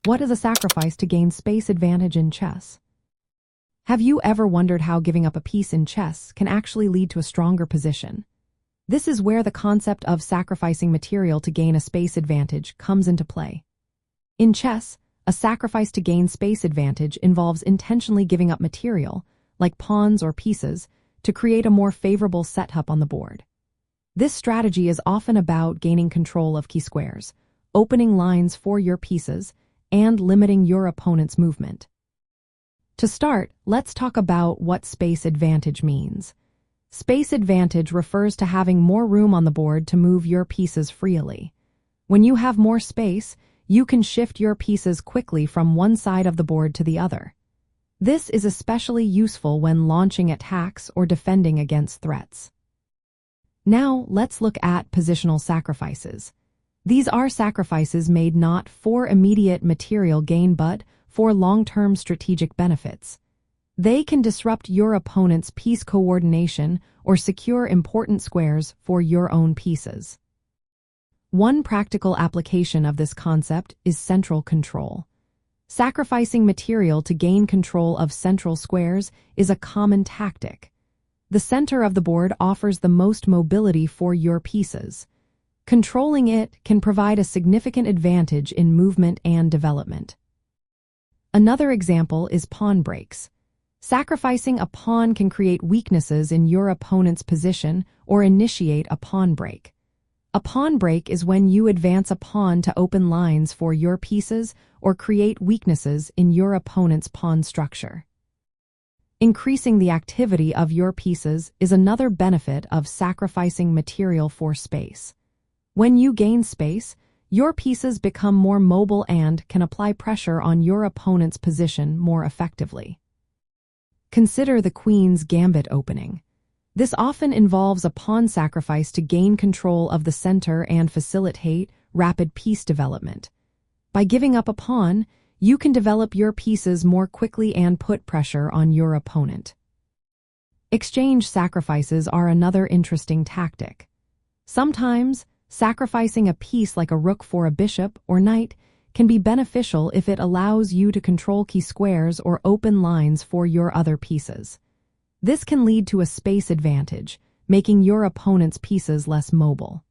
What is a sacrifice to gain space advantage in chess? Have you ever wondered how giving up a piece in chess can actually lead to a stronger position? This is where the concept of sacrificing material to gain a space advantage comes into play. In chess, a sacrifice to gain space advantage involves intentionally giving up material, like pawns or pieces, to create a more favorable setup on the board. This strategy is often about gaining control of key squares, opening lines for your pieces, and limiting your opponent's movement. To start, let's talk about what space advantage means. Space advantage refers to having more room on the board to move your pieces freely. When you have more space, you can shift your pieces quickly from one side of the board to the other. This is especially useful when launching attacks or defending against threats. Now, let's look at positional sacrifices. These are sacrifices made not for immediate material gain but for long-term strategic benefits. They can disrupt your opponent's piece coordination or secure important squares for your own pieces. One practical application of this concept is central control. Sacrificing material to gain control of central squares is a common tactic. The center of the board offers the most mobility for your pieces. Controlling it can provide a significant advantage in movement and development. Another example is pawn breaks. Sacrificing a pawn can create weaknesses in your opponent's position or initiate a pawn break. A pawn break is when you advance a pawn to open lines for your pieces or create weaknesses in your opponent's pawn structure. Increasing the activity of your pieces is another benefit of sacrificing material for space. When you gain space, your pieces become more mobile and can apply pressure on your opponent's position more effectively. Consider the Queen's Gambit opening. This often involves a pawn sacrifice to gain control of the center and facilitate rapid piece development. By giving up a pawn, you can develop your pieces more quickly and put pressure on your opponent. Exchange sacrifices are another interesting tactic. Sometimes, sacrificing a piece like a rook for a bishop or knight can be beneficial if it allows you to control key squares or open lines for your other pieces. This can lead to a space advantage, making your opponent's pieces less mobile.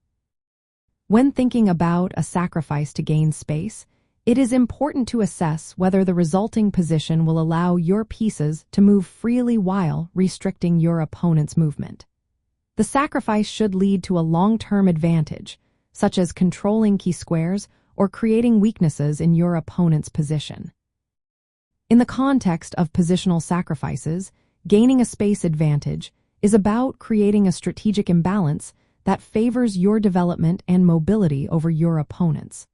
When thinking about a sacrifice to gain space, it is important to assess whether the resulting position will allow your pieces to move freely while restricting your opponent's movement. The sacrifice should lead to a long-term advantage, such as controlling key squares or creating weaknesses in your opponent's position. In the context of positional sacrifices, gaining a space advantage is about creating a strategic imbalance that favors your development and mobility over your opponent's.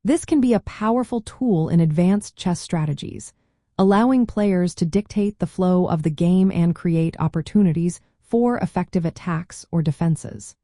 This can be a powerful tool in advanced chess strategies, allowing players to dictate the flow of the game and create opportunities for effective attacks or defenses.